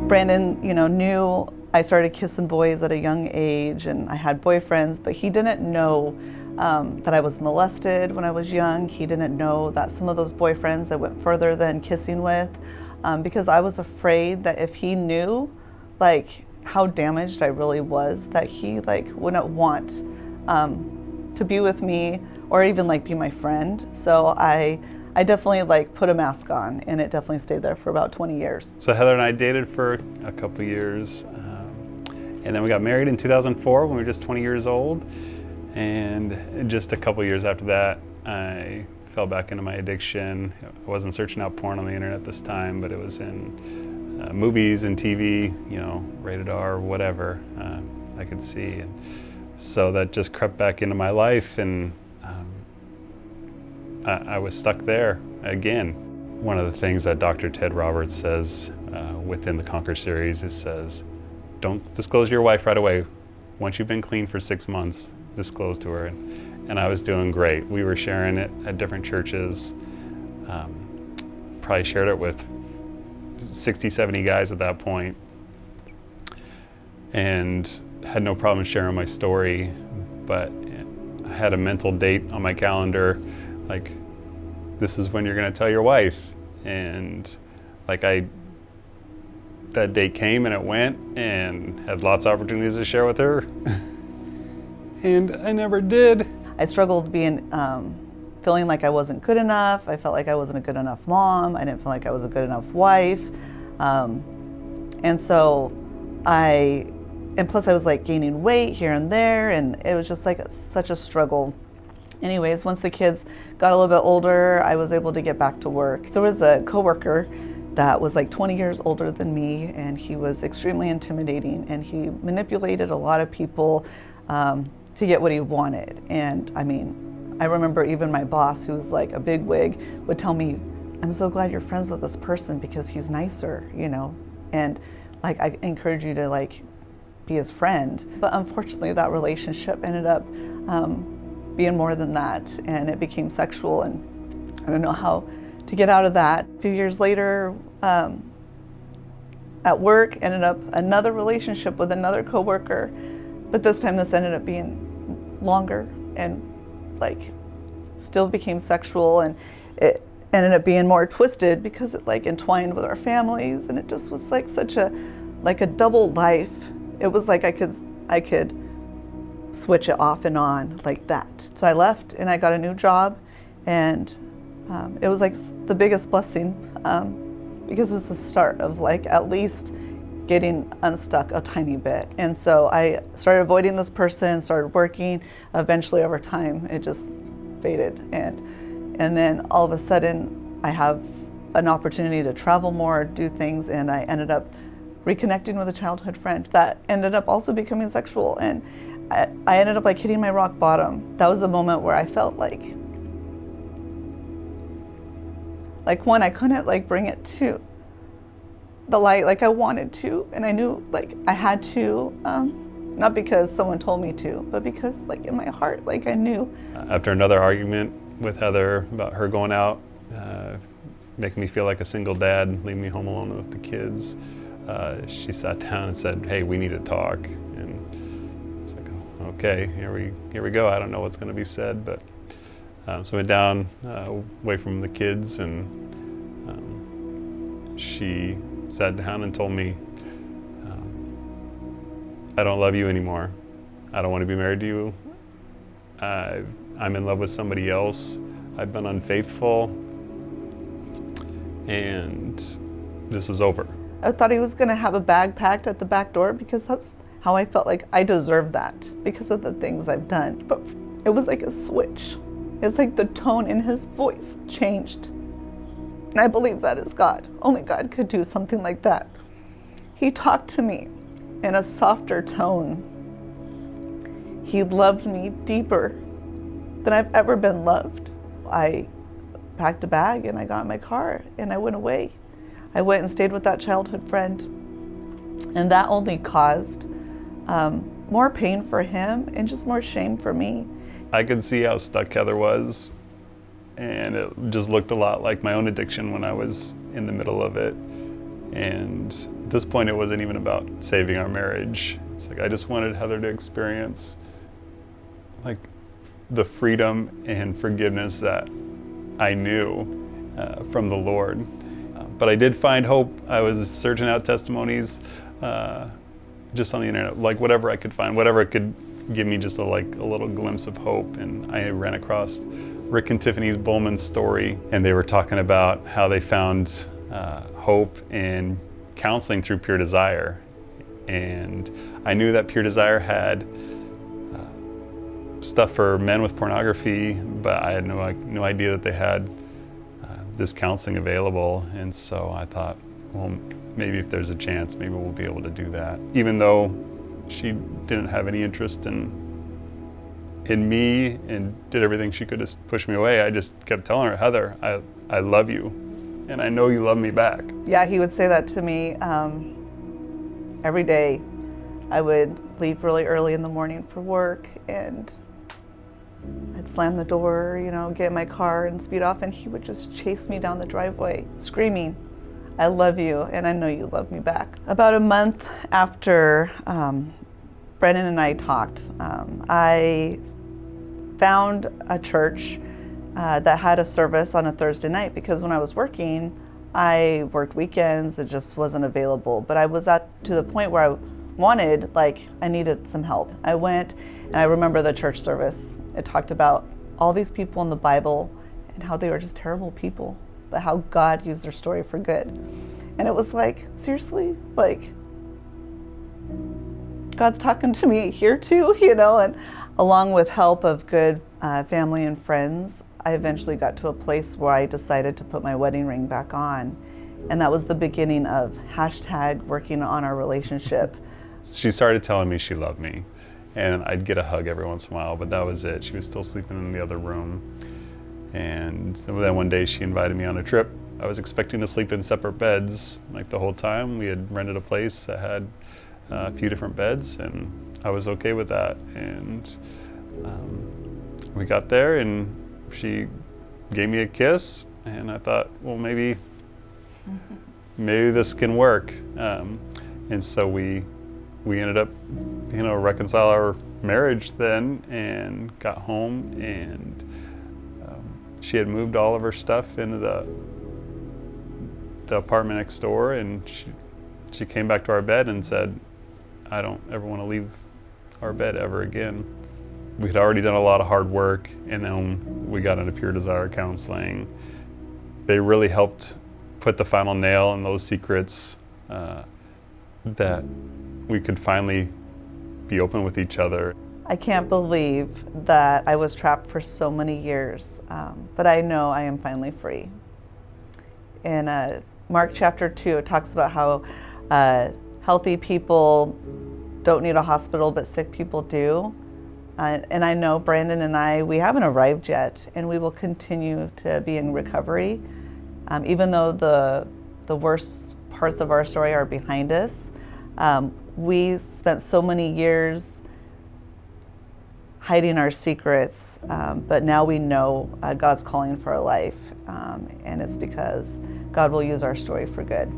Brandon, knew I started kissing boys at a young age, and I had boyfriends, but he didn't know that I was molested when I was young. He didn't know that some of those boyfriends I went further than kissing with, because I was afraid that if he knew, how damaged I really was, that he wouldn't want to be with me or even be my friend. So I definitely put a mask on, and it definitely stayed there for about 20 years. So Heather and I dated for a couple years, and then we got married in 2004 when we were just 20 years old. And just a couple years after that, I fell back into my addiction. I wasn't searching out porn on the internet this time, but it was in movies and TV, rated R, whatever I could see. And so that just crept back into my life, and I was stuck there again. One of the things that Dr. Ted Roberts says within the Conquer series, it says, don't disclose to your wife right away. Once you've been clean for 6 months, disclose to her. And I was doing great. We were sharing it at different churches. Probably shared it with 60, 70 guys at that point, and had no problem sharing my story. But I had a mental date on my calendar, this is when you're going to tell your wife. And that date came and it went, and had lots of opportunities to share with her. And I never did. I struggled feeling like I wasn't good enough. I felt like I wasn't a good enough mom. I didn't feel like I was a good enough wife. And plus I was gaining weight here and there, and it was just such a struggle. Anyways, once the kids got a little bit older, I was able to get back to work. There was a coworker that was 20 years older than me, and he was extremely intimidating, and he manipulated a lot of people to get what he wanted. And I remember even my boss, who's a bigwig, would tell me, I'm so glad you're friends with this person because he's nicer, and I encourage you to be his friend. But unfortunately that relationship ended up being more than that, and it became sexual, and I don't know how to get out of that. A few years later, at work, ended up another relationship with another coworker, but this time this ended up being longer and still became sexual, and it ended up being more twisted because it entwined with our families, and it just was such a double life. It was I could switch it off and on like that. So I left and I got a new job, and it was the biggest blessing because it was the start of at least getting unstuck a tiny bit. And so I started avoiding this person, started working. Eventually over time it just faded, and then all of a sudden I have an opportunity to travel more, do things, and I ended up reconnecting with a childhood friend that ended up also becoming sexual, and I ended up hitting my rock bottom. That was the moment where I felt one, I couldn't bring it to the light like I wanted to, and I knew I had to, not because someone told me to, but because in my heart I knew. After another argument with Heather about her going out, making me feel like a single dad, leaving me home alone with the kids, she sat down and said, hey, we need to talk. And it's okay, here we go. I don't know what's going to be said, but so I went down away from the kids, and she sat down and told me, I don't love you anymore. I don't want to be married to you. I'm in love with somebody else. I've been unfaithful, and this is over. I thought he was going to have a bag packed at the back door, because that's how I felt I deserved that because of the things I've done. But it was a switch. It's the tone in his voice changed. And I believe that is God. Only God could do something like that. He talked to me in a softer tone. He loved me deeper than I've ever been loved. I packed a bag and I got in my car and I went away. I went and stayed with that childhood friend. And that only caused more pain for him and just more shame for me. I could see how stuck Heather was, and it just looked a lot like my own addiction when I was in the middle of it. And at this point, it wasn't even about saving our marriage. It's like I just wanted Heather to experience like the freedom and forgiveness that I knew from the Lord. But I did find hope. I was searching out testimonies just on the internet, like whatever I could find, whatever could give me just a little glimpse of hope. And I ran across Rick and Tiffany's Bowman story, and they were talking about how they found hope in counseling through Pure Desire. And I knew that Pure Desire had stuff for men with pornography, but I had no idea that they had this counseling available. And so I thought, well, maybe if there's a chance, maybe we'll be able to do that. Even though she didn't have any interest in me and did everything she could to push me away, I just kept telling her, Heather, I love you, and I know you love me back. Yeah, he would say that to me every day. I would leave really early in the morning for work, and I'd slam the door, get in my car and speed off, and he would just chase me down the driveway screaming, I love you, and I know you love me back. About a month after Brendan and I talked, I found a church that had a service on a Thursday night, because when I was working, I worked weekends, it just wasn't available. But I was to the point where I needed some help. I went, and I remember the church service. It talked about all these people in the Bible and how they were just terrible people, but how God used their story for good. And it was like, seriously? Like, God's talking to me here too, and along with help of good family and friends, I eventually got to a place where I decided to put my wedding ring back on. And that was the beginning of #working on our relationship. She started telling me she loved me, and I'd get a hug every once in a while, but that was it. She was still sleeping in the other room. And then one day she invited me on a trip. I was expecting to sleep in separate beds like the whole time. We had rented a place that had a few different beds, and I was okay with that. And we got there, and she gave me a kiss, and I thought, well, maybe this can work. And so we ended up, reconcile our marriage then, and got home, and she had moved all of her stuff into the apartment next door, and she came back to our bed and said, I don't ever want to leave our bed ever again. We had already done a lot of hard work, and then we got into Pure Desire counseling. They really helped put the final nail in those secrets that we could finally be open with each other. I can't believe that I was trapped for so many years, but I know I am finally free. In Mark chapter 2, it talks about how healthy people don't need a hospital, but sick people do. And I know Brandon and we haven't arrived yet, and we will continue to be in recovery. Even though the worst parts of our story are behind us, we spent so many years hiding our secrets, but now we know God's calling for our life, and it's because God will use our story for good.